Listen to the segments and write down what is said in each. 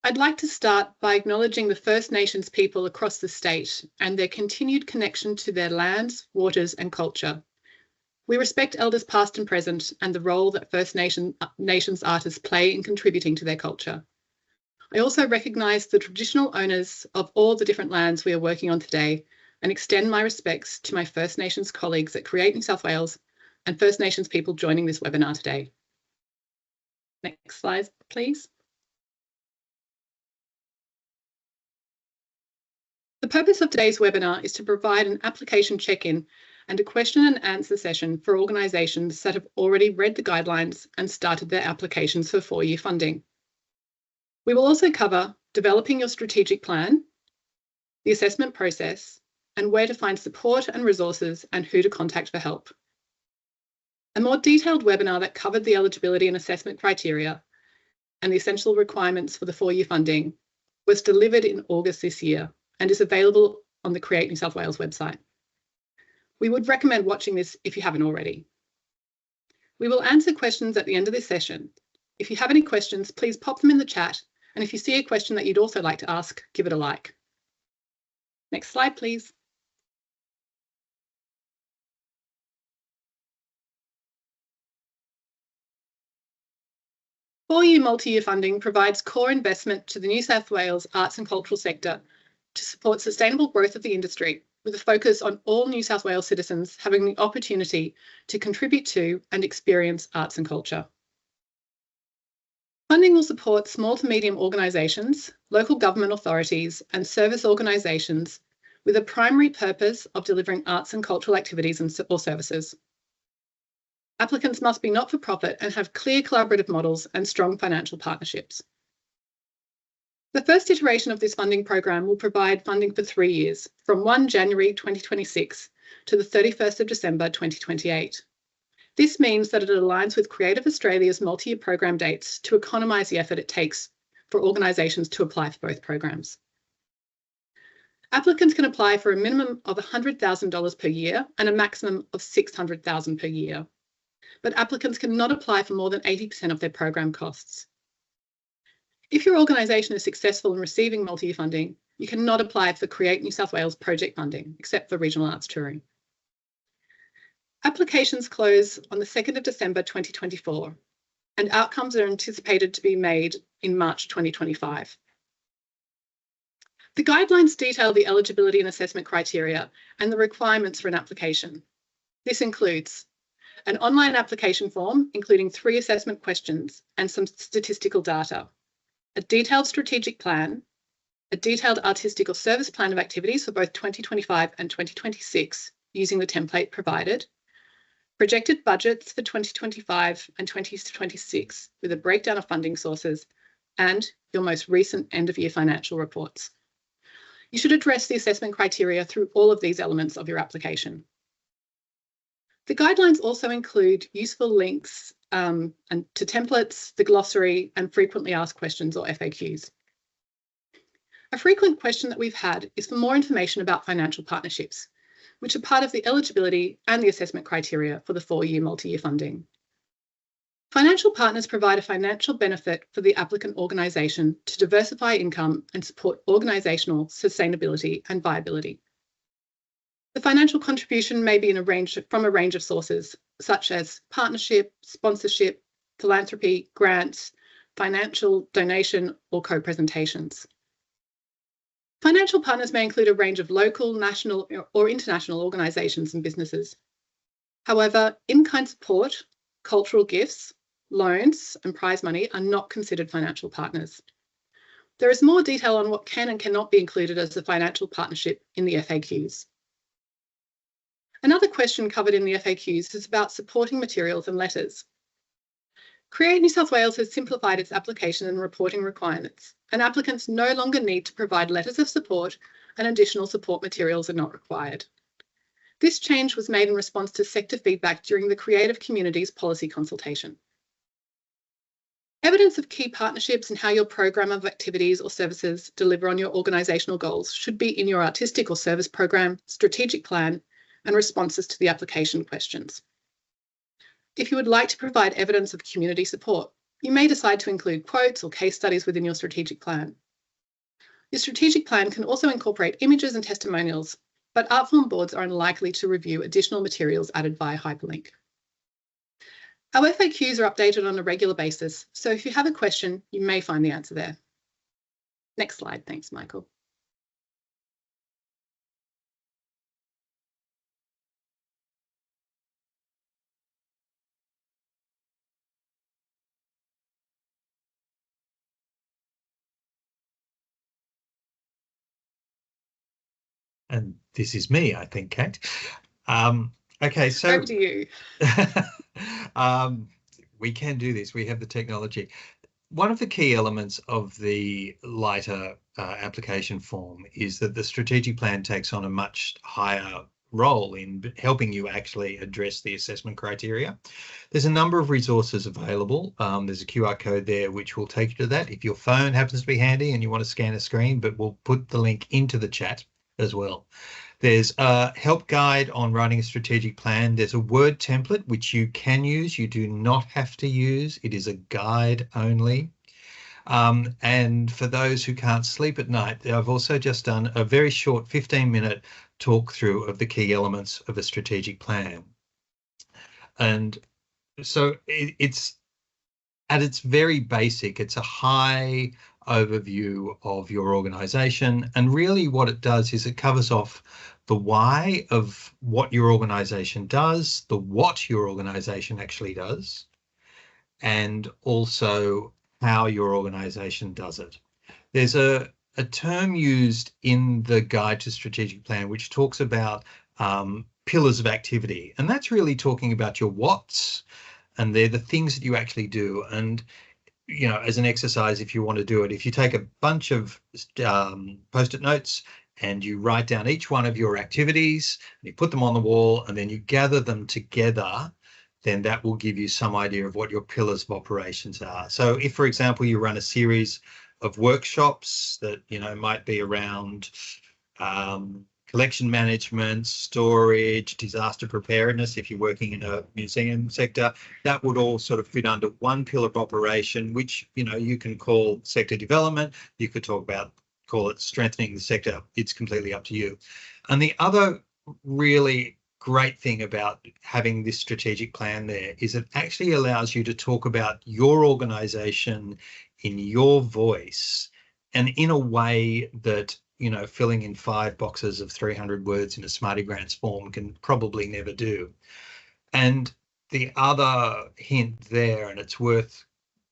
I'd like to start by acknowledging the First Nations people across the state and their continued connection to their lands, waters and culture. We respect elders past and present and the role that First Nations artists play in contributing to their culture. I also recognise the traditional owners of all the different lands we are working on today and extend my respects to my First Nations colleagues at Create New South Wales and First Nations people joining this webinar today. Next slide, please. The purpose of today's webinar is to provide an application check-in and a question and answer session for organisations that have already read the guidelines and started their applications for 4-year funding. We will also cover developing your strategic plan, the assessment process, and where to find support and resources and who to contact for help. A more detailed webinar that covered the eligibility and assessment criteria and the essential requirements for the 4-year funding was delivered in August this year and is available on the Create New South Wales website. We would recommend watching this if you haven't already. We will answer questions at the end of this session. If you have any questions, please pop them in the chat, and if you see a question that you'd also like to ask, give it a like. Next slide, please. Four-year multi-year funding provides core investment to the New South Wales arts and cultural sector to support sustainable growth of the industry, with a focus on all New South Wales citizens having the opportunity to contribute to and experience arts and culture. Funding will support small to medium organisations, local government authorities and service organisations with a primary purpose of delivering arts and cultural activities or services. Applicants must be not-for-profit and have clear collaborative models and strong financial partnerships. The first iteration of this funding program will provide funding for 3 years, from 1 January 2026 to the 31st of December 2028. This means that it aligns with Creative Australia's multi-year program dates to economise the effort it takes for organisations to apply for both programs. Applicants can apply for a minimum of $100,000 per year and a maximum of $600,000 per year, but applicants cannot apply for more than 80% of their program costs. If your organisation is successful in receiving multi-year funding, you cannot apply for Create New South Wales project funding, except for regional arts touring. Applications close on the 2nd of December 2024, and outcomes are anticipated to be made in March 2025. The guidelines detail the eligibility and assessment criteria and the requirements for an application. This includes an online application form, including 3 assessment questions and some statistical data, a detailed strategic plan, a detailed artistic or service plan of activities for both 2025 and 2026 using the template provided, projected budgets for 2025 and 2026 with a breakdown of funding sources, and your most recent end-of-year financial reports. You should address the assessment criteria through all of these elements of your application. The guidelines also include useful links and to templates, the glossary, and frequently asked questions or FAQs. A frequent question that we've had is for more information about financial partnerships, which are part of the eligibility and the assessment criteria for the 4-year multi-year funding. Financial partners provide a financial benefit for the applicant organisation to diversify income and support organisational sustainability and viability. The financial contribution may be from a range of sources, such as partnership, sponsorship, philanthropy, grants, financial donation, or co-presentations. Financial partners may include a range of local, national, or international organisations and businesses. However, in-kind support, cultural gifts, loans, and prize money are not considered financial partners. There is more detail on what can and cannot be included as a financial partnership in the FAQs. Another question covered in the FAQs is about supporting materials and letters. Create New South Wales has simplified its application and reporting requirements, and applicants no longer need to provide letters of support, and additional support materials are not required. This change was made in response to sector feedback during the Creative Communities Policy Consultation. Evidence of key partnerships and how your program of activities or services deliver on your organisational goals should be in your artistic or service program, strategic plan, and responses to the application questions. If you would like to provide evidence of community support, You may decide to include quotes or case studies within your strategic plan. Your strategic plan can also incorporate images and testimonials, but Artform boards are unlikely to review additional materials added via hyperlink. Our FAQs are updated on a regular basis, so if you have a question, you may find the answer there. Next slide, thanks, Michael. And this is me, I think, Kate. Okay, so over to you. We can do this. We have the technology. One of the key elements of the lighter application form is that the strategic plan takes on a much higher role in helping you actually address the assessment criteria. There's a number of resources available. There's a QR code there which will take you to that if your phone happens to be handy and you want to scan a screen, but we'll put the link into the chat as well. There's a help guide on writing a strategic plan. There's a Word template which you can use. You do not have to use. It is a guide only. And for those who can't sleep at night, I've also just done a very short 15-minute talk through of the key elements of a strategic plan. And so it's at its very basic, it's a high overview of your organization. And really what it does is it covers off the why of what your organization does, the what your organization actually does, and also how your organization does it. There's a term used in the Guide to Strategic Plan which talks about pillars of activity, and that's really talking about your whats, and they're the things that you actually do. And you know, as an exercise, if you want to do it, if you take a bunch of post-it notes and you write down each one of your activities, and you put them on the wall, and then you gather them together, then that will give you some idea of what your pillars of operations are. So if, for example, you run a series of workshops that, you know, might be around collection management, storage, disaster preparedness, if you're working in a museum sector, that would all sort of fit under one pillar of operation, which, you know, you can call sector development. You could call it strengthening the sector. It's completely up to you. And the other really great thing about having this strategic plan there is it actually allows you to talk about your organization in your voice and in a way that, you know, filling in 5 boxes of 300 words in a Smarty Grants form can probably never do. And the other hint there, and it's worth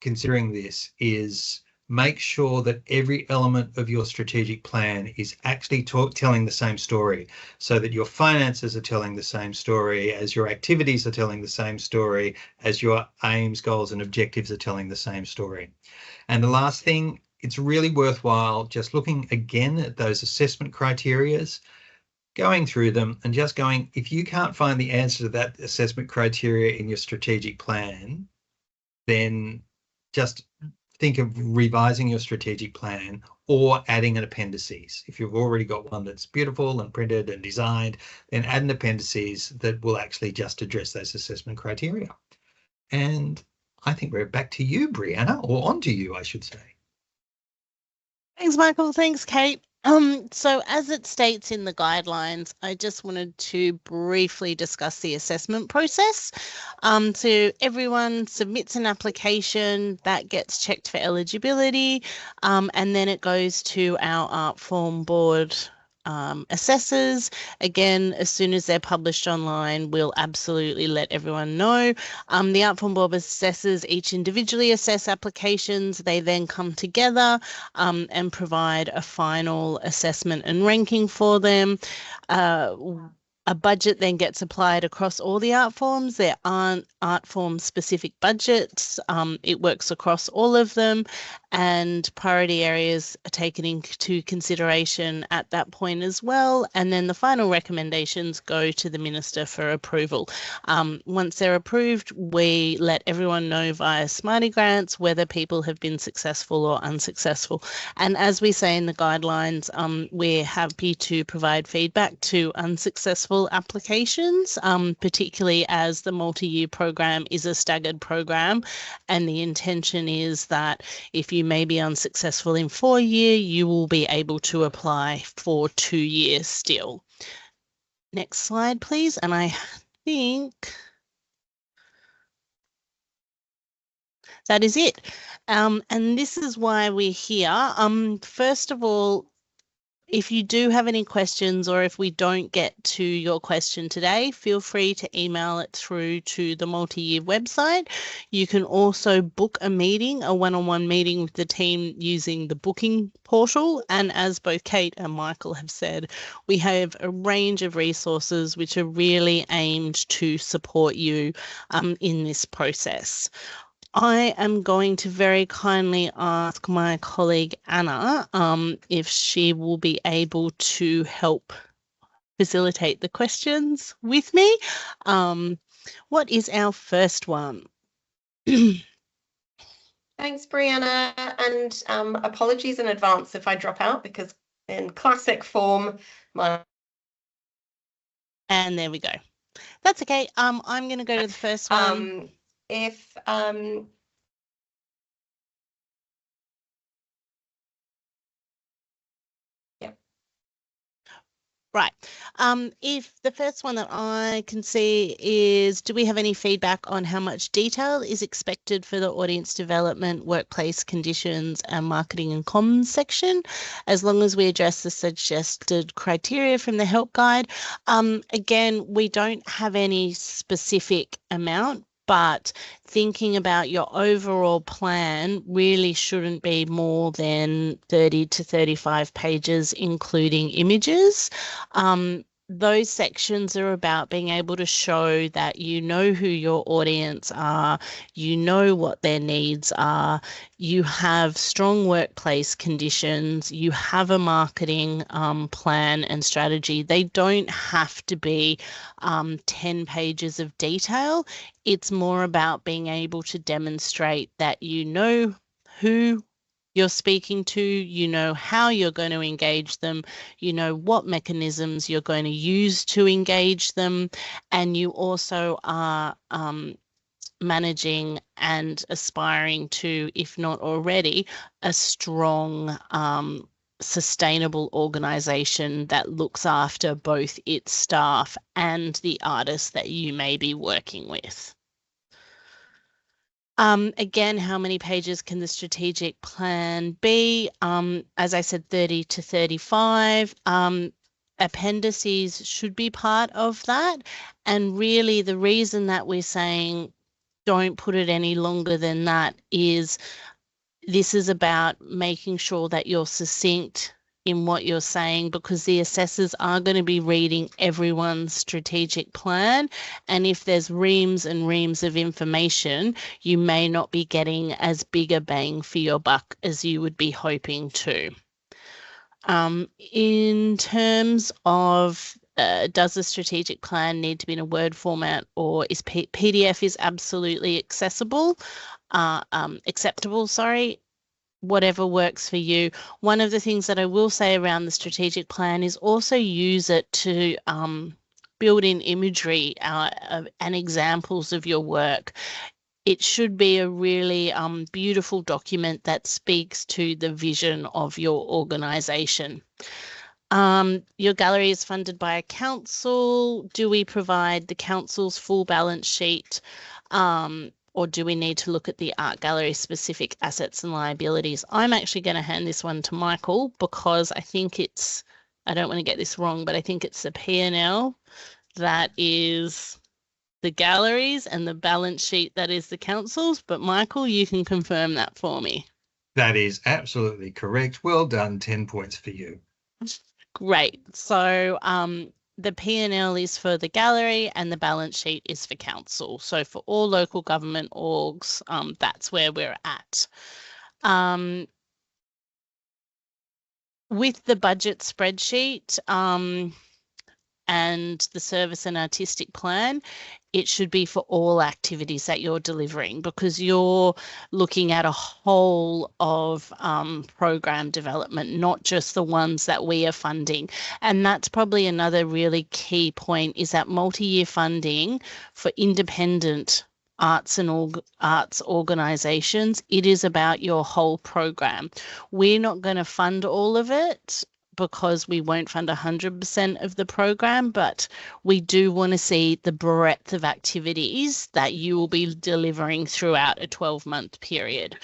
considering this, is make sure that every element of your strategic plan is actually telling the same story, so that your finances are telling the same story, as your activities are telling the same story, as your aims, goals, and objectives are telling the same story. And the last thing, it's really worthwhile just looking again at those assessment criteria, going through them and just going, if you can't find the answer to that assessment criteria in your strategic plan, then just think of revising your strategic plan or adding an appendices. If you've already got one that's beautiful and printed and designed, then add an appendices that will actually just address those assessment criteria. And I think we're back to you, Brianna, or on to you, I should say. Thanks, Michael. Thanks, Kate. So as it states in the guidelines, I just wanted to briefly discuss the assessment process. So everyone submits an application that gets checked for eligibility, and then it goes to our Artform board assessors. Again, as soon as they're published online, we'll absolutely let everyone know. The Artform board assessors each individually assess applications. They then come together and provide a final assessment and ranking for them. A budget then gets applied across all the art forms. There aren't art form specific budgets. It works across all of them, and priority areas are taken into consideration at that point as well. And then the final recommendations go to the Minister for approval. Once they're approved, we let everyone know via Smarty Grants whether people have been successful or unsuccessful. And as we say in the guidelines, we're happy to provide feedback to unsuccessful successful applications, particularly as the multi-year program is a staggered program, and the intention is that if you may be unsuccessful in 4-year, you will be able to apply for 2 years still. Next slide, please. And I think that is it. And this is why we're here. First of all, if you do have any questions, or if we don't get to your question today, feel free to email it through to the multi-year website. You can also book a meeting, a one-on-one meeting with the team using the booking portal. And as both Kate and Michael have said, we have a range of resources which are really aimed to support you in this process. I am going to very kindly ask my colleague Anna if she will be able to help facilitate the questions with me. What is our first one? Thanks, Brianna, and apologies in advance if I drop out, because in classic form, And there we go. That's okay. I'm going to go to the first one. Right. If the first one that I can see is, do we have any feedback on how much detail is expected for the audience development, workplace conditions, and marketing and comms section, as long as we address the suggested criteria from the help guide? Again, we don't have any specific amount, but thinking about your overall plan really shouldn't be more than 30 to 35 pages, including images. Those sections are about being able to show that you know who your audience are, you know what their needs are, you have strong workplace conditions, you have a marketing plan and strategy. They don't have to be 10 pages of detail. It's more about being able to demonstrate that you know who you're speaking to, you know how you're going to engage them, you know what mechanisms you're going to use to engage them, and you also are managing and aspiring to, if not already, a strong sustainable organisation that looks after both its staff and the artists that you may be working with. Again, how many pages can the strategic plan be? As I said, 30 to 35. Appendices should be part of that. And really the reason that we're saying don't put it any longer than that is this is about making sure that you're succinct in what you're saying, because the assessors are going to be reading everyone's strategic plan, and if there's reams and reams of information, you may not be getting as big a bang for your buck as you would be hoping to. In terms of does the strategic plan need to be in a Word format, or is PDF is absolutely acceptable, sorry. Whatever works for you. One of the things that I will say around the strategic plan is also use it to build in imagery and examples of your work. It should be a really beautiful document that speaks to the vision of your organisation. Your gallery is funded by a council. Do we provide the council's full balance sheet? Or do we need to look at the art gallery specific assets and liabilities? I'm actually going to hand this one to Michael, because I think it's, I don't want to get this wrong, but I think it's the P&L that is the galleries and the balance sheet that is the council's. But Michael, you can confirm that for me. That is absolutely correct. Well done. 10 points for you. Great. So the P&L is for the gallery and the balance sheet is for council. So for all local government orgs, that's where we're at. With the budget spreadsheet, and the service and artistic plan, it should be for all activities that you're delivering, because you're looking at a whole of program development, not just the ones that we are funding. And that's probably another really key point, is that multi-year funding for independent arts and arts organisations, it is about your whole program. We're not going to fund all of it, because we won't fund 100% of the program, but we do want to see the breadth of activities that you will be delivering throughout a 12-month period.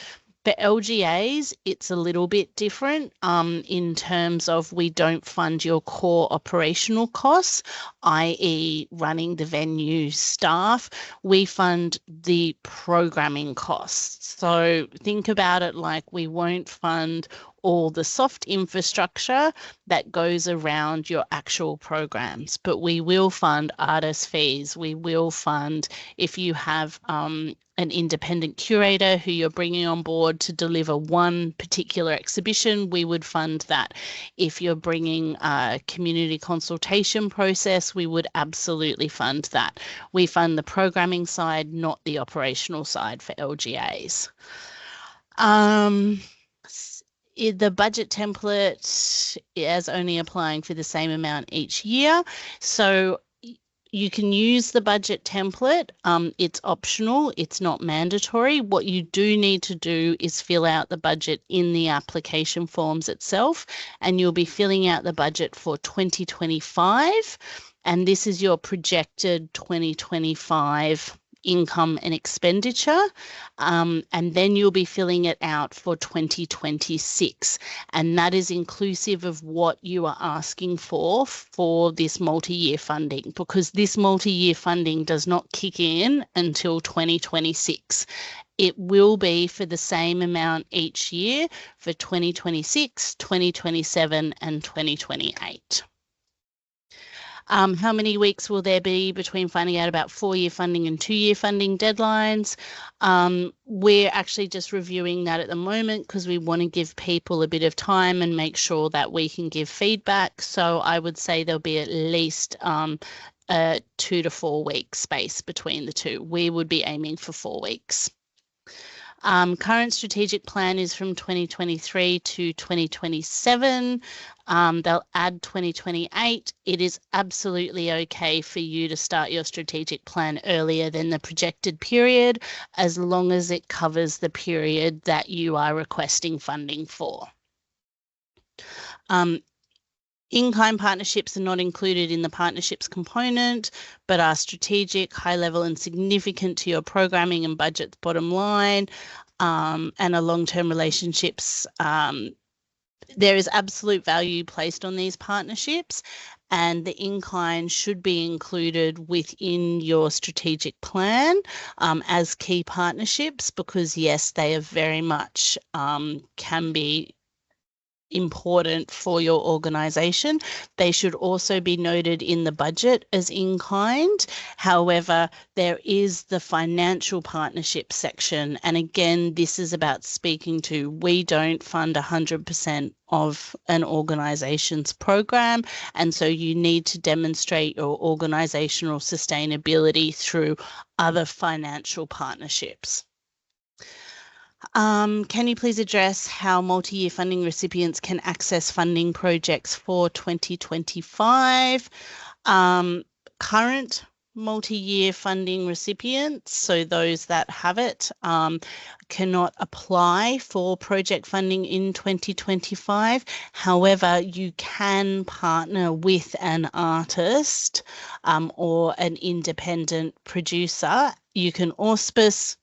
For LGAs, it's a little bit different in terms of we don't fund your core operational costs, i.e. running the venue staff. We fund the programming costs. So think about it like we won't fund all the soft infrastructure that goes around your actual programs, but we will fund artist fees. We will fund if you have an independent curator who you're bringing on board to deliver one particular exhibition, we would fund that. If you're bringing a community consultation process, we would absolutely fund that. We fund the programming side, not the operational side for LGAs. The budget template is only applying for the same amount each year. So you can use the budget template. It's optional. It's not mandatory. What you do need to do is fill out the budget in the application forms itself, and you'll be filling out the budget for 2025. And this is your projected 2025 income and expenditure, and then you'll be filling it out for 2026, and that is inclusive of what you are asking for this multi-year funding, because this multi-year funding does not kick in until 2026. It will be for the same amount each year for 2026, 2027 and 2028. How many weeks will there be between finding out about 4-year funding and 2-year funding deadlines? We're actually just reviewing that at the moment because we want to give people a bit of time and make sure that we can give feedback. So I would say there'll be at least a 2 to 4 week space between the two. We would be aiming for 4 weeks. Current strategic plan is from 2023 to 2027. They'll add 2028. It is absolutely okay for you to start your strategic plan earlier than the projected period, as long as it covers the period that you are requesting funding for. In-kind partnerships are not included in the partnerships component, but are strategic, high level and significant to your programming and budget's bottom line, and are long-term relationships. There is absolute value placed on these partnerships, and the in-kind should be included within your strategic plan as key partnerships, because yes, they are very much can be important for your organisation. They should also be noted in the budget as in-kind. However, there is the financial partnership section, and again, this is about speaking to, we don't fund 100% of an organisation's program, and so you need to demonstrate your organisational sustainability through other financial partnerships. Can you please address how multi-year funding recipients can access funding projects for 2025? Current multi-year funding recipients, so those that have it, cannot apply for project funding in 2025. However, you can partner with an artist or an independent producer. You can auspice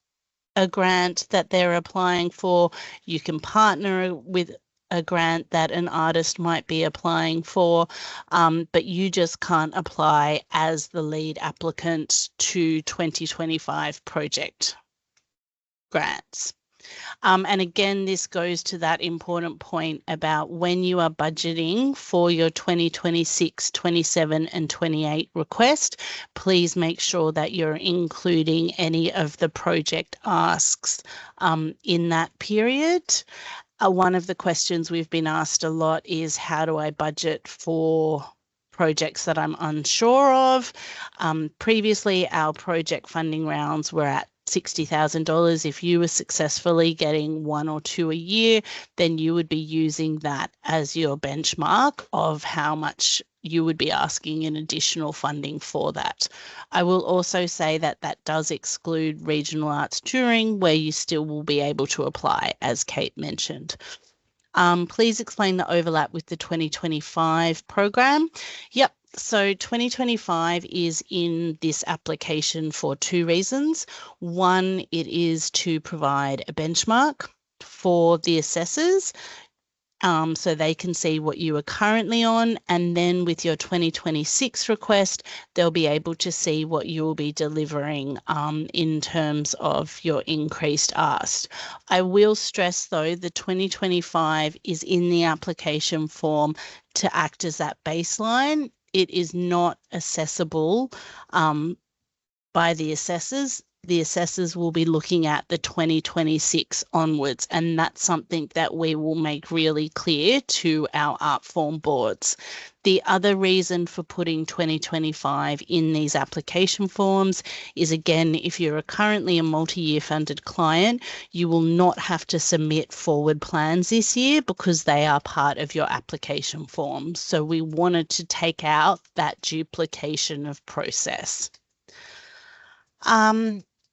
a grant that they're applying for. You can partner with a grant that an artist might be applying for, but you just can't apply as the lead applicant to 2025 project grants. And again, this goes to that important point about when you are budgeting for your 2026, 27 and 28 request, please make sure that you're including any of the project asks in that period. One of the questions we've been asked a lot is, how do I budget for projects that I'm unsure of. Previously, our project funding rounds were at $60,000. If you were successfully getting 1 or 2 a year, then you would be using that as your benchmark of how much you would be asking in additional funding for that. I will also say that that does exclude regional arts touring, where you still will be able to apply, as Kate mentioned. Please explain the overlap with the 2025 program. Yep. So 2025 is in this application for 2 reasons. One, it is to provide a benchmark for the assessors, so they can see what you are currently on, and then with your 2026 request, they'll be able to see what you will be delivering in terms of your increased ask. I will stress though, the 2025 is in the application form to act as that baseline. It is not accessible by the assessors. The assessors will be looking at the 2026 onwards, and that's something that we will make really clear to our art form boards. The other reason for putting 2025 in these application forms is, again, if you're currently a multi-year funded client, you will not have to submit forward plans this year because they are part of your application form. So we wanted to take out that duplication of process.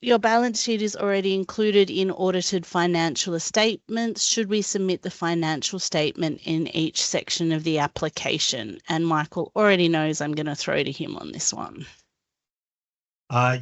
Your balance sheet is already included in audited financial statements. Should we submit the financial statement in each section of the application? And Michael already knows I'm going to throw to him on this one.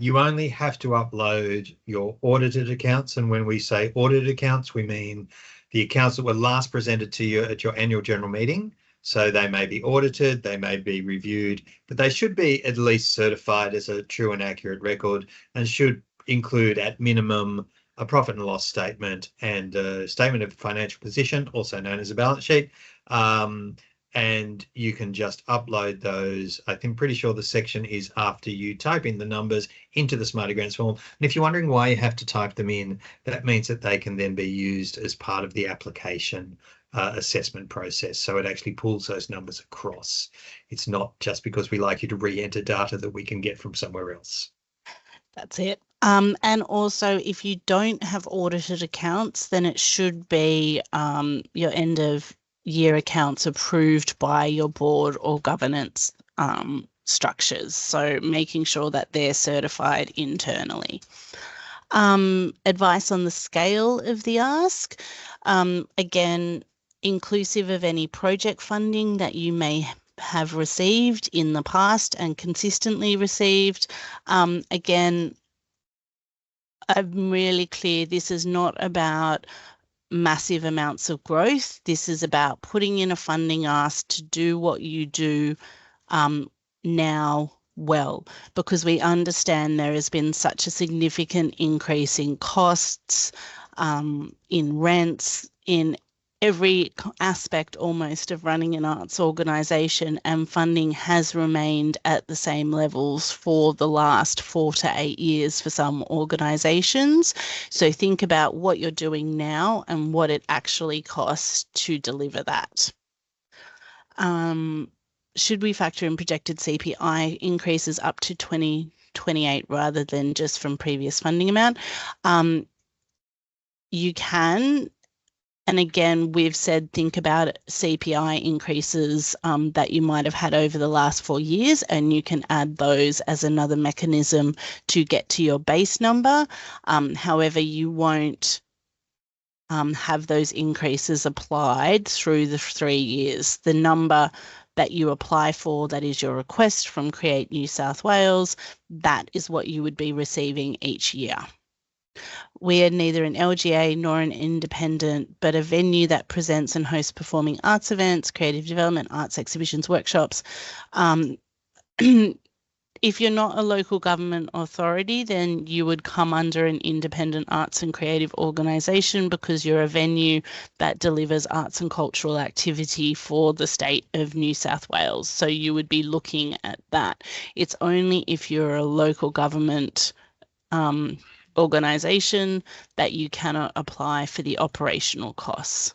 You only have to upload your audited accounts. And when we say audited accounts, we mean the accounts that were last presented to you at your annual general meeting. So they may be audited, they may be reviewed, but they should be at least certified as a true and accurate record, and should include at minimum a profit and loss statement and a statement of financial position, also known as a balance sheet. And you can just upload those. I'm pretty sure the section is after you type in the numbers into the Smarter Grants form. And if you're wondering why you have to type them in, that means that they can then be used as part of the application assessment process. So it actually pulls those numbers across. It's not just because we like you to re-enter data that we can get from somewhere else. That's it. And also, if you don't have audited accounts, then it should be your end of year accounts approved by your board or governance structures. So making sure that they're certified internally. Advice on the scale of the ask. Again, inclusive of any project funding that you may have received in the past and consistently received. Again, I'm really clear, this is not about massive amounts of growth. This is about putting in a funding ask to do what you do now well, because we understand there has been such a significant increase in costs, in rents, in every aspect almost of running an arts organisation, and funding has remained at the same levels for the last 4 to 8 years for some organisations. So think about what you're doing now and what it actually costs to deliver that. Should we factor in projected CPI increases up to 2028 rather than just from previous funding amount? You can. And again, we've said think about CPI increases that you might have had over the last 4 years, and you can add those as another mechanism to get to your base number. However, you won't have those increases applied through the 3 years. The number that you apply for, that is your request from Create New South Wales, that is what you would be receiving each year. We are neither an LGA nor an independent, but a venue that presents and hosts performing arts events, creative development, arts exhibitions, workshops. If you're not a local government authority, then you would come under an independent arts and creative organisation because you're a venue that delivers arts and cultural activity for the state of New South Wales. So you would be looking at that. It's only if you're a local government organisation that you cannot apply for the operational costs.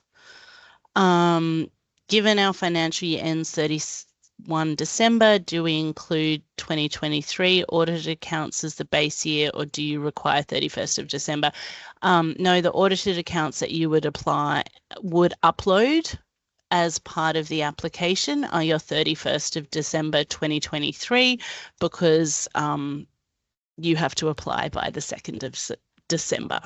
Given our financial year ends 31 December, do we include 2023 audited accounts as the base year, or do you require 31st of December? No, the audited accounts that you would upload as part of the application are your 31st of December 2023, because you have to apply by the 2nd of December.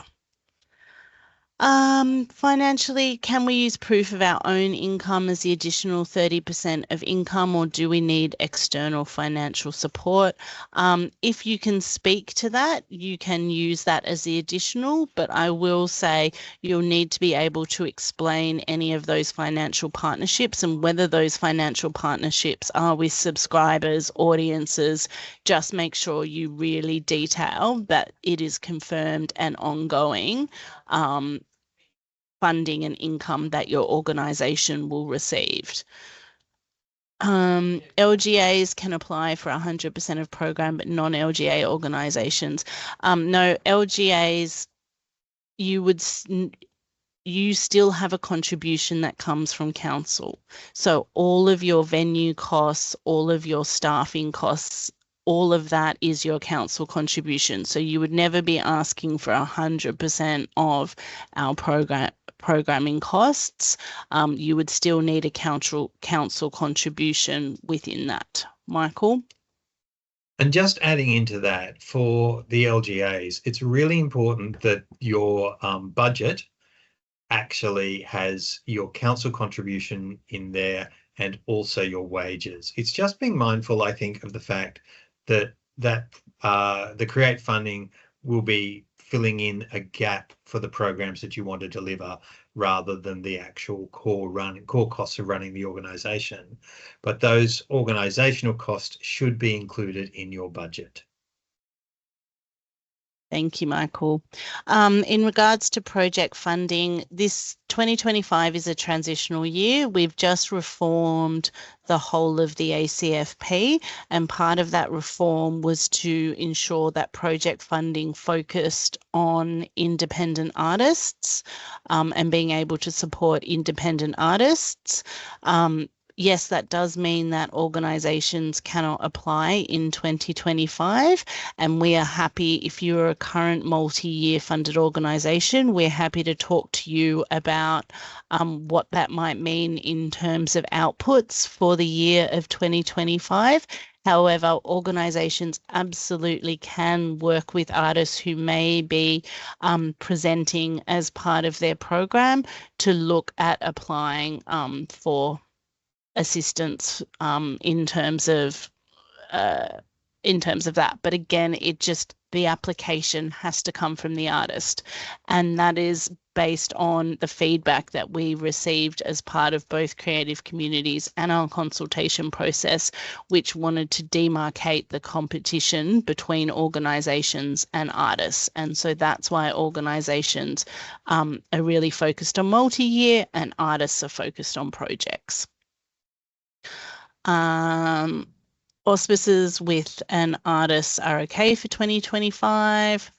Financially, can we use proof of our own income as the additional 30% of income, or do we need external financial support? If you can speak to that, you can use that as the additional, but I will say you'll need to be able to explain any of those financial partnerships and whether those financial partnerships are with subscribers, audiences. Just make sure you really detail that it is confirmed and ongoing funding and income that your organisation will receive. LGAs can apply for 100% of program, but non-LGA organisations. No, LGAs, you still have a contribution that comes from council. So all of your venue costs, all of your staffing costs, all of that is your council contribution. So you would never be asking for 100% of our programming costs. You would still need a council contribution within that. Michael? And just adding into that, for the LGAs, it's really important that your budget actually has your council contribution in there and also your wages. It's just being mindful, I think, of the fact that the Create funding will be filling in a gap for the programs that you want to deliver, rather than the actual core costs of running the organisation. But those organisational costs should be included in your budget. Thank you, Michael. In regards to project funding, this 2025 is a transitional year. We've just reformed the whole of the ACFP, and part of that reform was to ensure that project funding focused on independent artists and being able to support independent artists. Yes, that does mean that organisations cannot apply in 2025, and we are happy, if you're a current multi-year funded organisation, we're happy to talk to you about what that might mean in terms of outputs for the year of 2025. However, organisations absolutely can work with artists who may be presenting as part of their program to look at applying for assistance in terms of that. But again, the application has to come from the artist, and that is based on the feedback that we received as part of both Creative Communities and our consultation process, which wanted to demarcate the competition between organisations and artists. And so that's why organisations are really focused on multi-year and artists are focused on projects. Auspices with an artist are okay for 2025.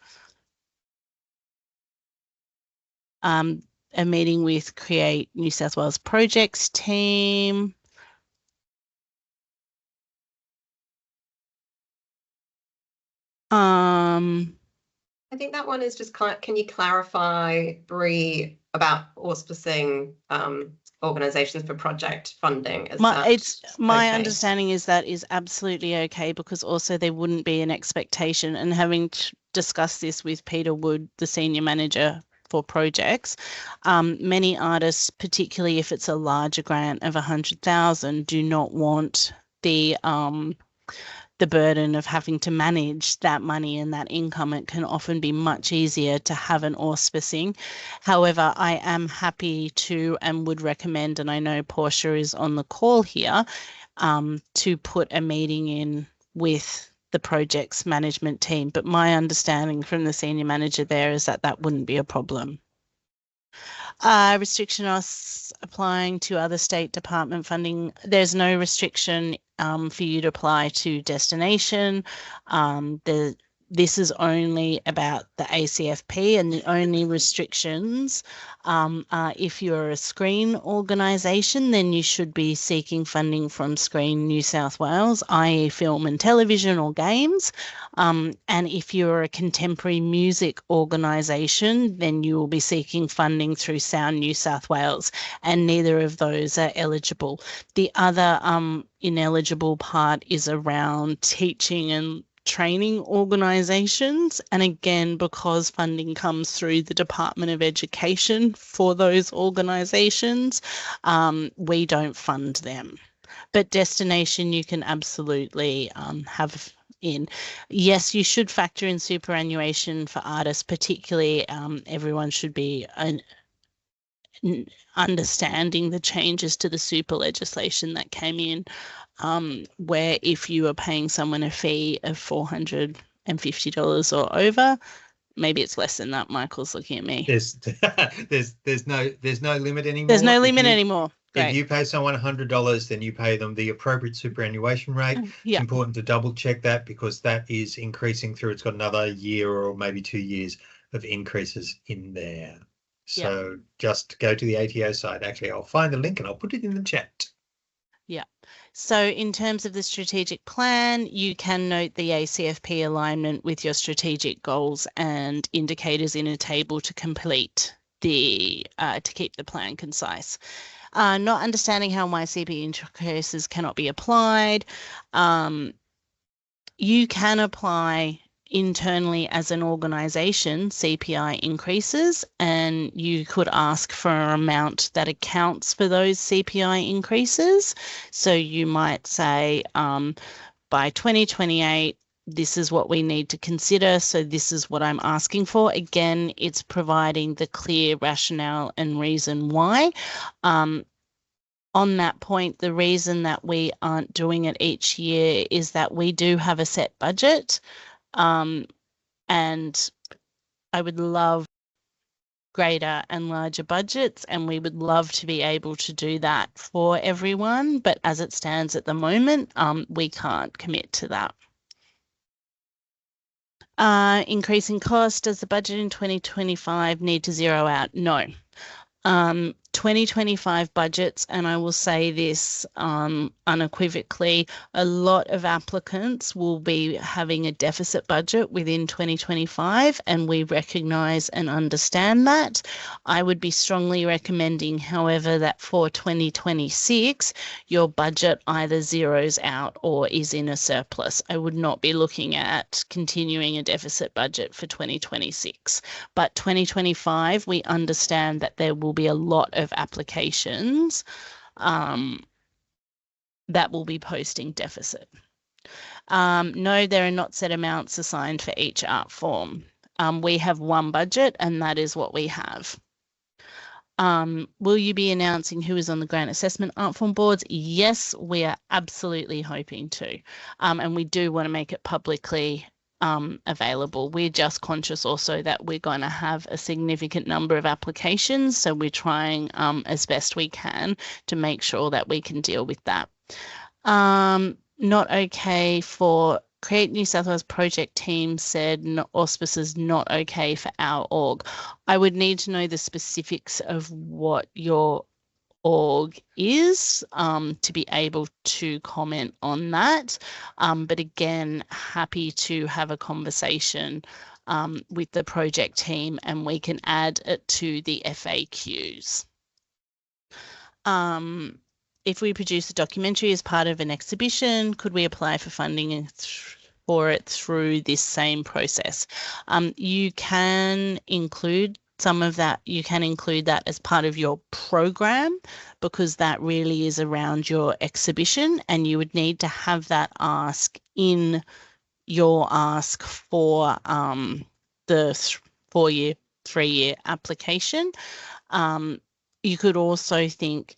A meeting with Create New South Wales Projects team. I think that one is just, can you clarify, Bree, about auspicing organisations for project funding? My understanding is that is absolutely okay, because also there wouldn't be an expectation, and having discussed this with Peter Wood, the senior manager for projects, many artists, particularly if it's a larger grant of 100,000, do not want the burden of having to manage that money and that income. It can often be much easier to have an auspicing. However, I am happy to and would recommend, and I know Portia is on the call here, to put a meeting in with the project's management team. But my understanding from the senior manager there is that that wouldn't be a problem. Restriction us applying to other state department funding. There's no restriction for you to apply to destination. this is only about the ACFP, and the only restrictions are if you're a screen organisation, then you should be seeking funding from Screen New South Wales, i.e. film and television or games. And if you're a contemporary music organisation, then you will be seeking funding through Sound New South Wales, and neither of those are eligible. The other ineligible part is around teaching and training organisations, and again, because funding comes through the Department of Education for those organisations, we don't fund them. But destination you can absolutely have in. Yes, you should factor in superannuation for artists, particularly everyone should be understanding the changes to the super legislation that came in, where if you are paying someone a fee of $450 or over, maybe it's less than that. Michael's looking at me. There's no limit anymore. There's no limit anymore. Great. If you pay someone $100, then you pay them the appropriate superannuation rate. Yeah. It's important to double check that, because that is increasing through. It's got another year or maybe 2 years of increases in there. So just go to the ATO site. Actually, I'll find the link and I'll put it in the chat. Yeah. So in terms of the strategic plan, you can note the ACFP alignment with your strategic goals and indicators in a table to complete the to keep the plan concise. Not understanding how MyCP increases cannot be applied. You can apply internally as an organisation CPI increases, and you could ask for an amount that accounts for those CPI increases. So you might say by 2028, this is what we need to consider, so this is what I'm asking for. Again, it's providing the clear rationale and reason why. On that point, the reason that we aren't doing it each year is that we do have a set budget. And I would love greater and larger budgets, and we would love to be able to do that for everyone. But as it stands at the moment, we can't commit to that. Increasing cost, does the budget in 2025 need to zero out? No. 2025 budgets, and I will say this unequivocally, a lot of applicants will be having a deficit budget within 2025, and we recognise and understand that. I would be strongly recommending, however, that for 2026, your budget either zeroes out or is in a surplus. I would not be looking at continuing a deficit budget for 2026. But 2025, we understand that there will be a lot of applications that will be posting deficit. No, there are not set amounts assigned for each art form. We have one budget, and that is what we have. Will you be announcing who is on the grant assessment art form boards? Yes, we are absolutely hoping to. And we do want to make it publicly available. We're just conscious also that we're going to have a significant number of applications, so we're trying as best we can to make sure that we can deal with that. Not okay for Create New South Wales project team said auspices not okay for our org. I would need to know the specifics of what your org is to be able to comment on that. But again, happy to have a conversation with the project team, and we can add it to the FAQs. If we produce a documentary as part of an exhibition, could we apply for funding for it through this same process? You can include some of that, you can include that as part of your program, because that really is around your exhibition, and you would need to have that ask in your ask for the 4-year, 3-year application. You could also think,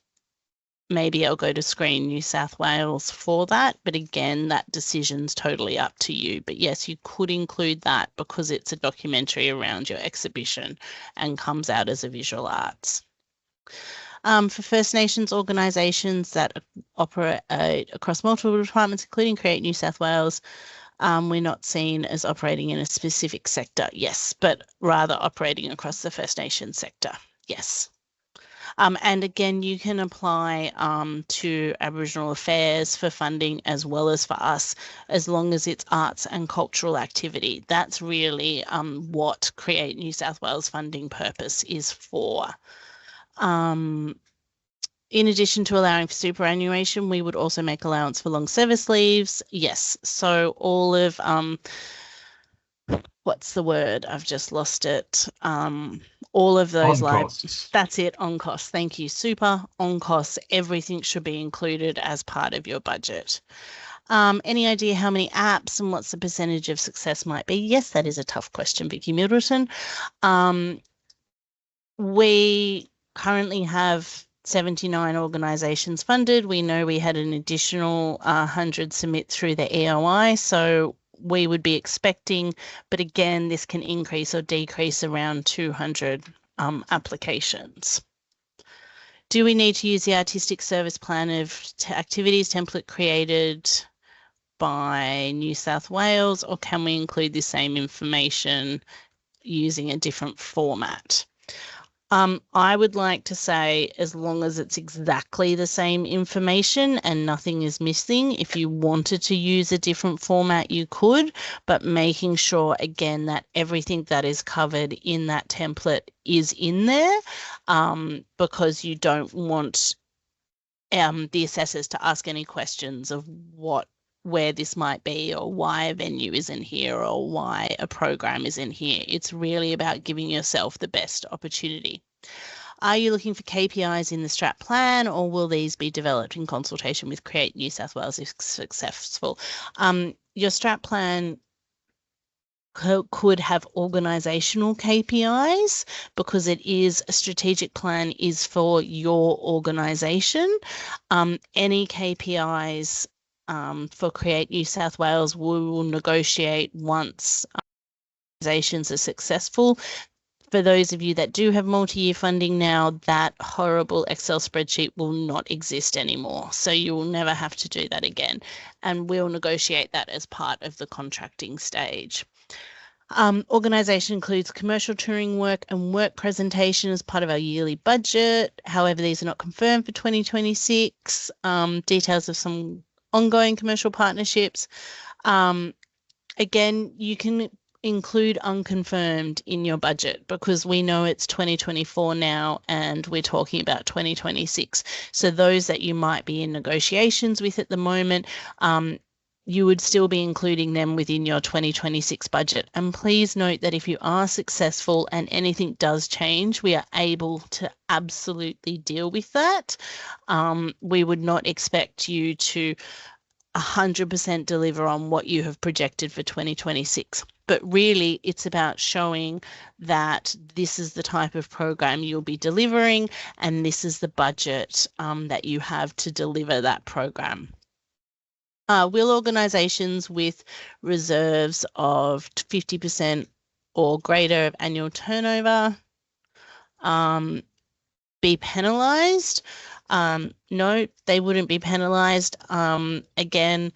maybe I'll go to Screen New South Wales for that, but again, that decision's totally up to you. But yes, you could include that because it's a documentary around your exhibition and comes out as a visual arts. For First Nations organisations that operate across multiple departments, including Create New South Wales, We're not seen as operating in a specific sector, yes, but rather operating across the First Nations sector, yes. And again, you can apply to Aboriginal Affairs for funding as well as for us, as long as it's arts and cultural activity. That's really what Create New South Wales funding purpose is for. In addition to allowing for superannuation, we would also make allowance for long service leaves. Yes, so all of what's the word? I've just lost it. All of those costs. That's it, on costs. Thank you. Super, on costs, everything should be included as part of your budget. Any idea how many apps and what's the percentage of success might be? Yes, that is a tough question, Vicky Middleton. We currently have 79 organisations funded. We know we had an additional 100 submit through the EOI, so we would be expecting, but again, this can increase or decrease around 200 applications. Do we need to use the artistic service plan of activities template created by New South Wales, or can we include the same information using a different format? I would like to say, as long as it's exactly the same information and nothing is missing, if you wanted to use a different format, you could, but making sure, again, that everything that is covered in that template is in there, because you don't want the assessors to ask any questions of where this might be, or why a venue isn't here, or why a program isn't here. It's really about giving yourself the best opportunity. Are you looking for KPIs in the strat plan, or will these be developed in consultation with Create New South Wales if successful? Your strat plan could have organisational KPIs, because it is a strategic plan is for your organisation. Any KPIs for Create New South Wales, we will negotiate once organisations are successful. For those of you that do have multi-year funding now, that horrible Excel spreadsheet will not exist anymore. So you will never have to do that again. And we'll negotiate that as part of the contracting stage. Organisation includes commercial touring work and work presentation as part of our yearly budget. However, these are not confirmed for 2026. Details of some ongoing commercial partnerships. Again, you can include unconfirmed in your budget, because we know it's 2024 now and we're talking about 2026. So those that you might be in negotiations with at the moment, you would still be including them within your 2026 budget. And please note that if you are successful and anything does change, we are able to absolutely deal with that. We would not expect you to 100% deliver on what you have projected for 2026. But really, it's about showing that this is the type of program you'll be delivering, and this is the budget that you have to deliver that program. Will organisations with reserves of 50% or greater of annual turnover be penalised? No, they wouldn't be penalised. Again,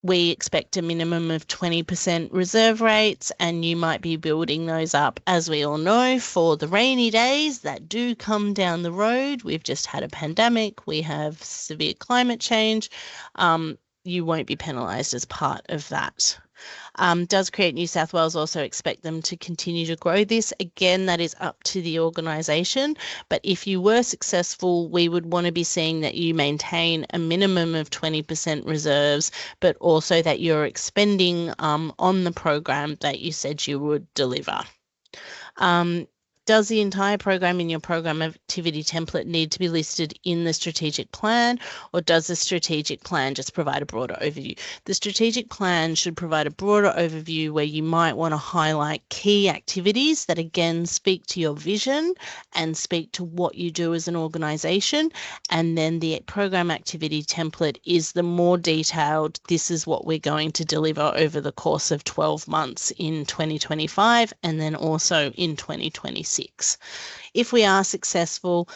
we expect a minimum of 20% reserve rates, and you might be building those up, as we all know, for the rainy days that do come down the road. We've just had a pandemic. We have severe climate change. You won't be penalised as part of that. Does Create New South Wales also expect them to continue to grow this? Again, that is up to the organisation. But if you were successful, we would want to be seeing that you maintain a minimum of 20% reserves, but also that you're expending on the program that you said you would deliver. Does the entire program in your program activity template need to be listed in the strategic plan, or does the strategic plan just provide a broader overview? The strategic plan should provide a broader overview where you might want to highlight key activities that again speak to your vision and speak to what you do as an organisation. And then the program activity template is the more detailed, this is what we're going to deliver over the course of 12 months in 2025 and then also in 2026. If we are successful, successful,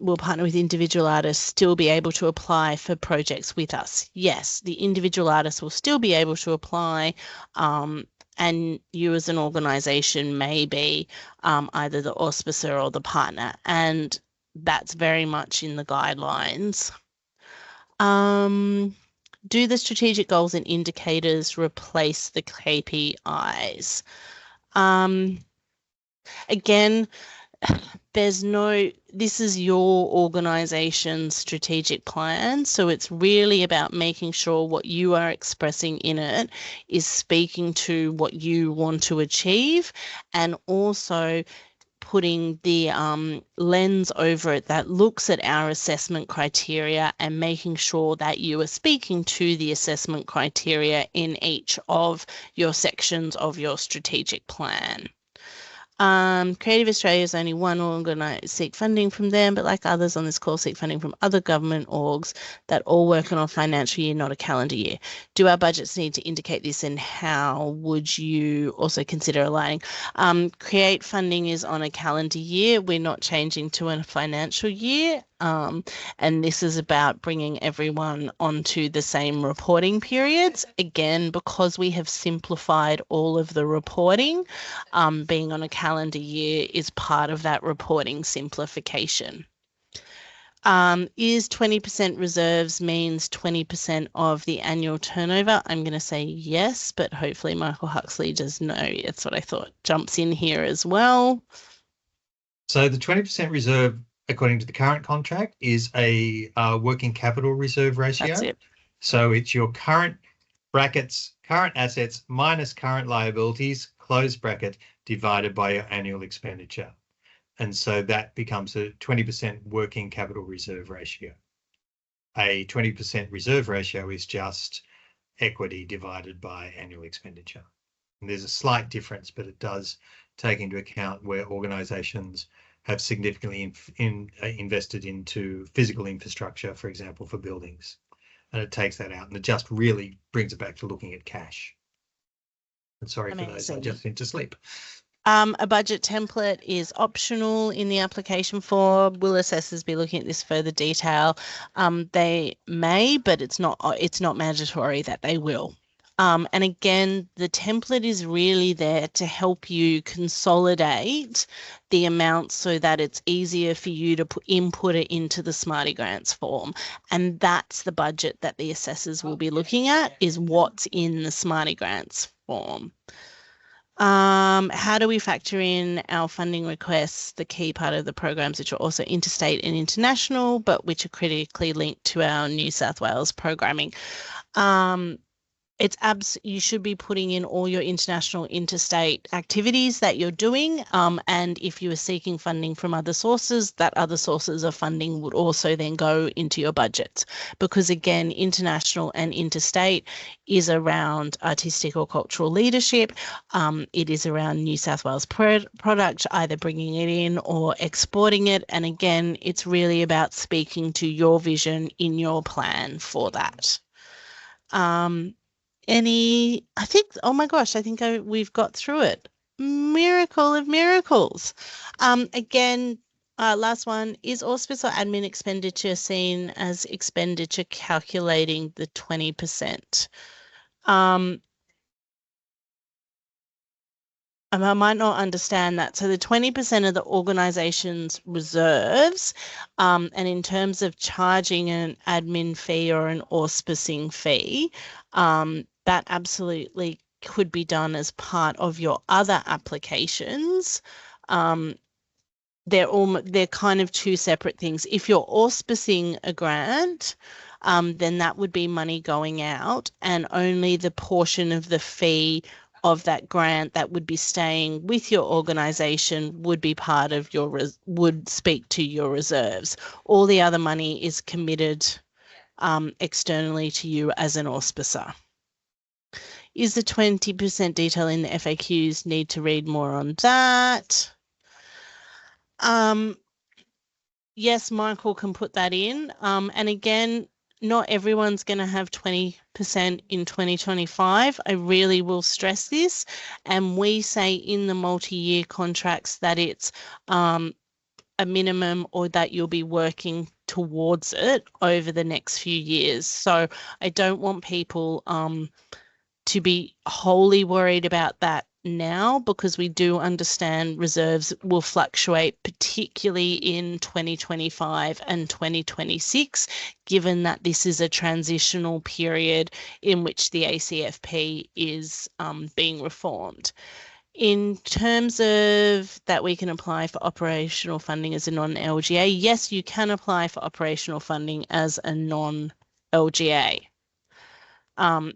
will partner with individual artists still be able to apply for projects with us? Yes, the individual artists will still be able to apply, and you as an organisation may be either the auspicer or the partner, and that's very much in the guidelines. Do the strategic goals and indicators replace the KPIs? Again, this is your organization's strategic plan. So it's really about making sure what you are expressing in it is speaking to what you want to achieve, and also putting the lens over it that looks at our assessment criteria and making sure that you are speaking to the assessment criteria in each of your sections of your strategic plan. Creative Australia is only one organisation seek funding from them, but like others on this call, seek funding from other government orgs that all work on a financial year, not a calendar year. Do our budgets need to indicate this, and how would you also consider aligning? Create funding is on a calendar year. We're not changing to a financial year. And this is about bringing everyone onto the same reporting periods. Again, because we have simplified all of the reporting, being on a calendar year is part of that reporting simplification. Is 20% reserves means 20% of the annual turnover? I'm going to say yes, but hopefully Michael Huxley does know. That's what I thought. Jumps in here as well. So the 20% reserve, according to the current contract, is a working capital reserve ratio. That's it. So it's your current brackets, current assets minus current liabilities, close bracket, divided by your annual expenditure. And so that becomes a 20% working capital reserve ratio. A 20% reserve ratio is just equity divided by annual expenditure. And there's a slight difference, but it does take into account where organisations have significantly invested into physical infrastructure, for example, for buildings. And it takes that out, and it just really brings it back to looking at cash. And sorry for those, I just went to sleep. A budget template is optional in the application form. Will assessors be looking at this further detail? They may, but it's not mandatory that they will. And again, the template is really there to help you consolidate the amounts so that it's easier for you to input it into the Smarty Grants form. And that's the budget that the assessors will be looking at, is what's in the Smarty Grants form. How do we factor in our funding requests, the key part of the programs which are also interstate and international, but which are critically linked to our New South Wales programming? You should be putting in all your international interstate activities that you're doing, and if you are seeking funding from other sources, that other sources of funding would also then go into your budgets, because again, international and interstate is around artistic or cultural leadership. It is around New South Wales product, either bringing it in or exporting it, and again, it's really about speaking to your vision in your plan for that. Oh my gosh, I think we've got through it. Miracle of miracles. Again, last one, is auspice or admin expenditure seen as expenditure calculating the 20%? I might not understand that. So the 20% of the organisation's reserves, and in terms of charging an admin fee or an auspicing fee, that absolutely could be done as part of your other applications. They're kind of two separate things. If you're auspicing a grant, then that would be money going out, and only the portion of the fee of that grant that would be staying with your organisation would be part of would speak to your reserves. All the other money is committed externally to you as an auspicer. Is the 20% detail in the FAQs? Need to read more on that. Yes, Michael can put that in. And again, not everyone's going to have 20% in 2025. I really will stress this. And we say in the multi-year contracts that it's a minimum or that you'll be working towards it over the next few years. So I don't want people to be wholly worried about that now, because we do understand reserves will fluctuate, particularly in 2025 and 2026, given that this is a transitional period in which the ACFP is being reformed. In terms of that we can apply for operational funding as a non-LGA, yes, you can apply for operational funding as a non-LGA.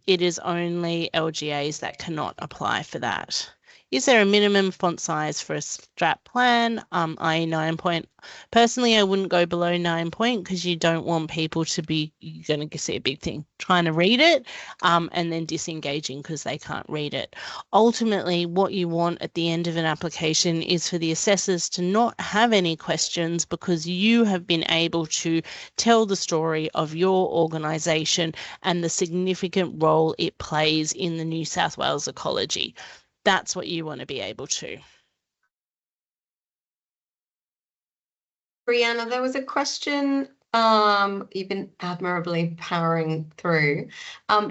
It is only LGAs that cannot apply for that. Is there a minimum font size for a strat plan, i.e. 9 point? Personally, I wouldn't go below 9 point because you don't want people to be, you're going to see a big thing, trying to read it and then disengaging because they can't read it. Ultimately, what you want at the end of an application is for the assessors to not have any questions, because you have been able to tell the story of your organisation and the significant role it plays in the New South Wales ecology. That's what you want to be able to. Brianna, there was a question you've been admirably powering through,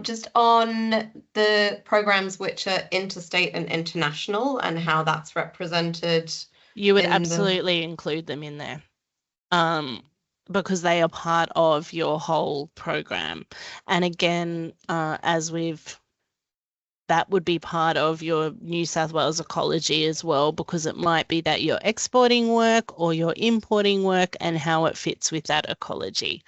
just on the programs which are interstate and international and how that's represented. You would absolutely include them in there, because they are part of your whole program. And again, that would be part of your New South Wales ecology as well, because it might be that you're exporting work or you're importing work and how it fits with that ecology.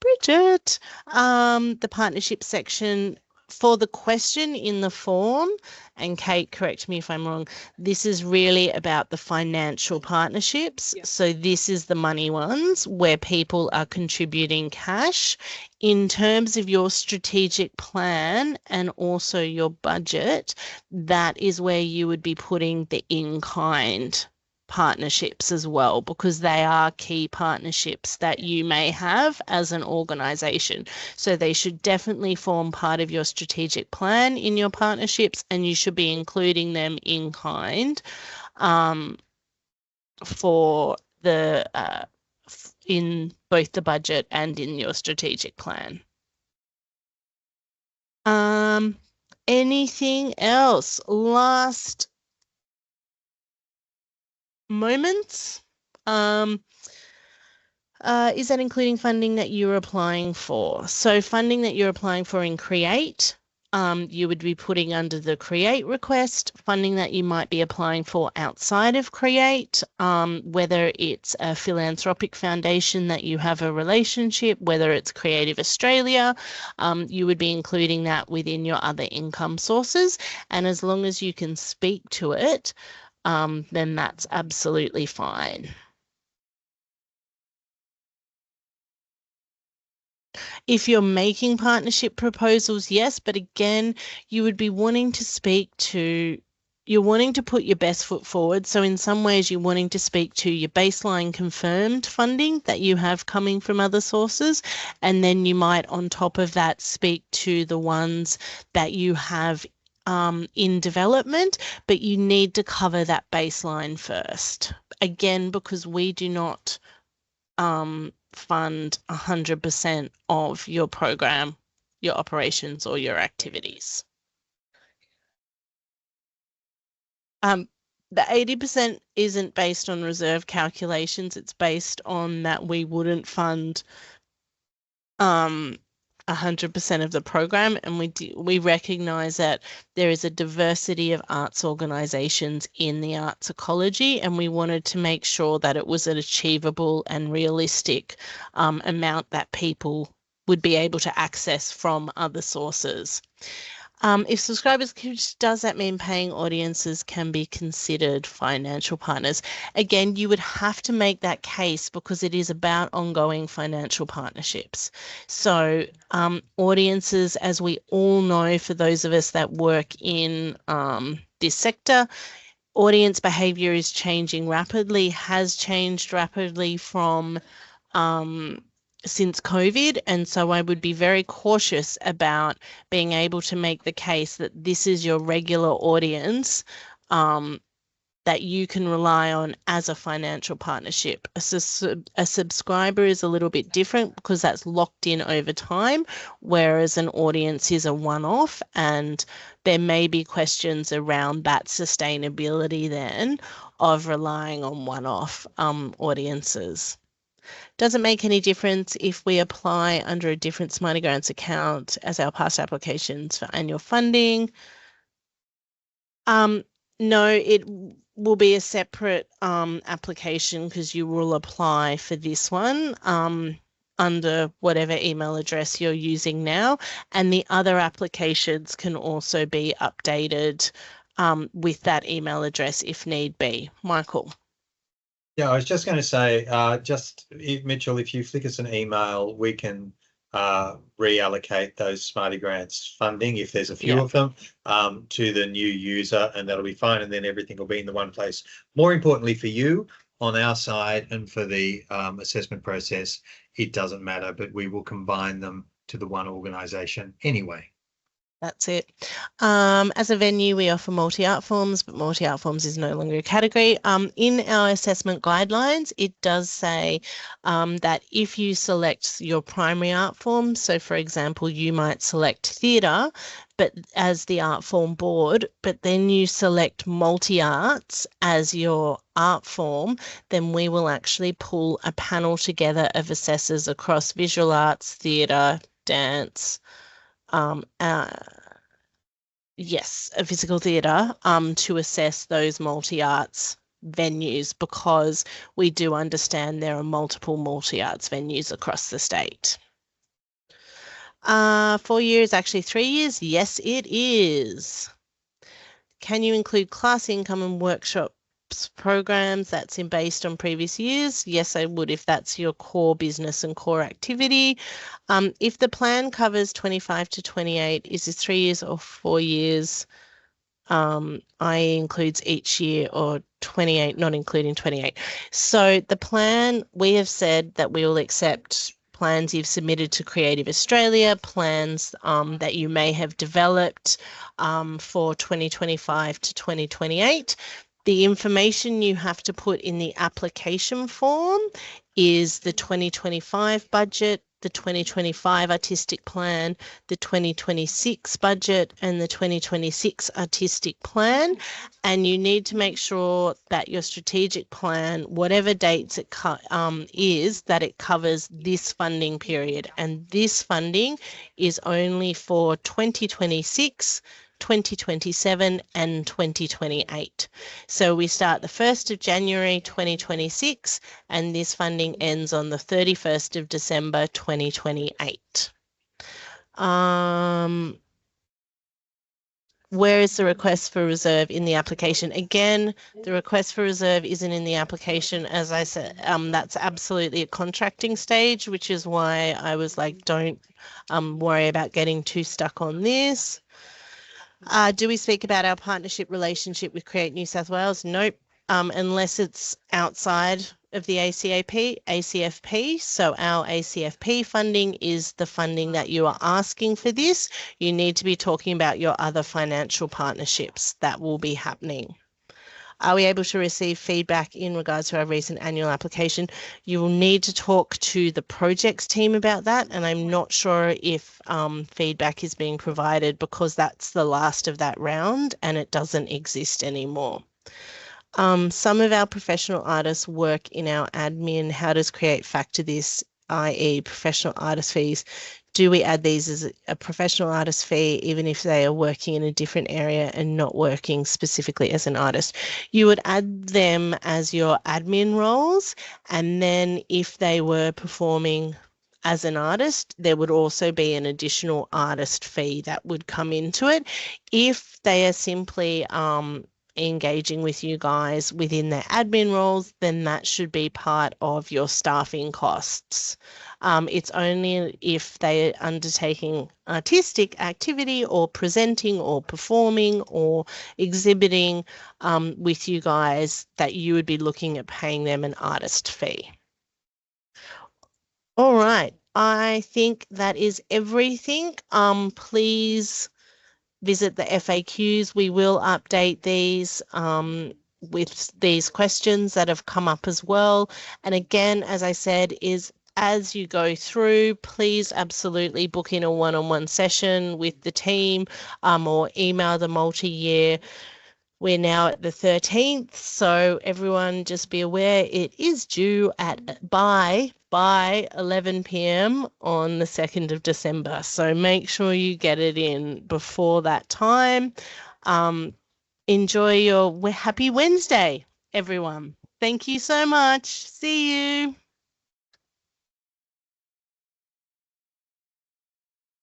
Bridget, the partnership section for the question in the form, and Kate, correct me if I'm wrong, this is really about the financial partnerships. Yeah. So this is the money ones where people are contributing cash. In terms of your strategic plan and also your budget, that is where you would be putting the in-kind partnerships as well, because they are key partnerships that you may have as an organisation. So they should definitely form part of your strategic plan in your partnerships, and you should be including them in kind for the in both the budget and in your strategic plan. Anything else? Last moments. Is that including funding that you're applying for? So funding that you're applying for in Create, you would be putting under the Create request. Funding that you might be applying for outside of Create, whether it's a philanthropic foundation that you have a relationship, whether it's Creative Australia, you would be including that within your other income sources. And as long as you can speak to it, then that's absolutely fine. If you're making partnership proposals, yes, but again, you would be wanting to you're wanting to put your best foot forward. So in some ways, you're wanting to speak to your baseline confirmed funding that you have coming from other sources. And then you might, on top of that, speak to the ones that you have in development, but you need to cover that baseline first. Again, because we do not fund 100% of your program, your operations, or your activities. The 80% isn't based on reserve calculations. It's based on that we wouldn't fund 100% of the program, and we recognise that there is a diversity of arts organisations in the arts ecology, and we wanted to make sure that it was an achievable and realistic amount that people would be able to access from other sources. If subscribers, does that mean paying audiences can be considered financial partners? Again, you would have to make that case because it is about ongoing financial partnerships. So audiences, as we all know, for those of us that work in this sector, audience behaviour is changing rapidly, has changed rapidly from since COVID, and so I would be very cautious about being able to make the case that this is your regular audience that you can rely on as a financial partnership. A subscriber is a little bit different because that's locked in over time, whereas an audience is a one-off, and there may be questions around that sustainability then of relying on one-off audiences. Doesn't make any difference if we apply under a different Smarty Grants account as our past applications for annual funding. No, it will be a separate application because you will apply for this one under whatever email address you're using now, and the other applications can also be updated with that email address if need be. Michael. Yeah, I was just going to say, Mitchell, if you flick us an email, we can reallocate those Smarty Grants funding, if there's a few of them, to the new user, and that'll be fine. And then everything will be in the one place. More importantly for you on our side and for the assessment process, it doesn't matter, but we will combine them to the one organisation anyway. That's it. As a venue, we offer multi-art forms, but multi-art forms is no longer a category. In our assessment guidelines, it does say that if you select your primary art form, so for example, you might select theatre, but as the art form board, but then you select multi-arts as your art form, then we will actually pull a panel together of assessors across visual arts, theatre, dance, yes, a physical theatre to assess those multi-arts venues, because we do understand there are multiple multi-arts venues across the state. 4 years, actually 3 years? Yes, it is. Can you include class income and workshops programs that's based on previous years? Yes, I would, if that's your core business and core activity. If the plan covers 25 to 28, is this 3 years or 4 years? I includes each year, or 28, not including 28. So the plan, we have said that we will accept plans you've submitted to Creative Australia, plans that you may have developed for 2025 to 2028. The information you have to put in the application form is the 2025 budget, the 2025 artistic plan, the 2026 budget, and the 2026 artistic plan. And you need to make sure that your strategic plan, whatever dates it is, that it covers this funding period. And this funding is only for 2026, 2027 and 2028. So we start the 1st of January 2026, and this funding ends on the 31st of December 2028. Where is the request for reserve in the application? Again, the request for reserve isn't in the application. As I said, that's absolutely a contracting stage, which is why I was like, don't worry about getting too stuck on this. Do we speak about our partnership relationship with Create New South Wales? Nope, unless it's outside of the ACFP. So our ACFP funding is the funding that you are asking for this. You need to be talking about your other financial partnerships that will be happening. Are we able to receive feedback in regards to our recent annual application? You will need to talk to the projects team about that, and I'm not sure if feedback is being provided because that's the last of that round and it doesn't exist anymore. Some of our professional artists work in our admin. How does Create factor this, i.e. professional artist fees? Do we add these as a professional artist fee, even if they are working in a different area and not working specifically as an artist? You would add them as your admin roles, and then if they were performing as an artist, there would also be an additional artist fee that would come into it. If they are simply engaging with you guys within their admin roles, then that should be part of your staffing costs. It's only if they are undertaking artistic activity or presenting or performing or exhibiting with you guys that you would be looking at paying them an artist fee. All right, I think that is everything. Please visit the FAQs. We will update these with these questions that have come up as well. And again, as I said, is as you go through, please absolutely book in a one-on-one session with the team, or email the multi-year. We're now at the 13th, so everyone just be aware it is due by 11 p.m. on the 2nd of December. So make sure you get it in before that time. Enjoy your Happy Wednesday, everyone. Thank you so much. See you.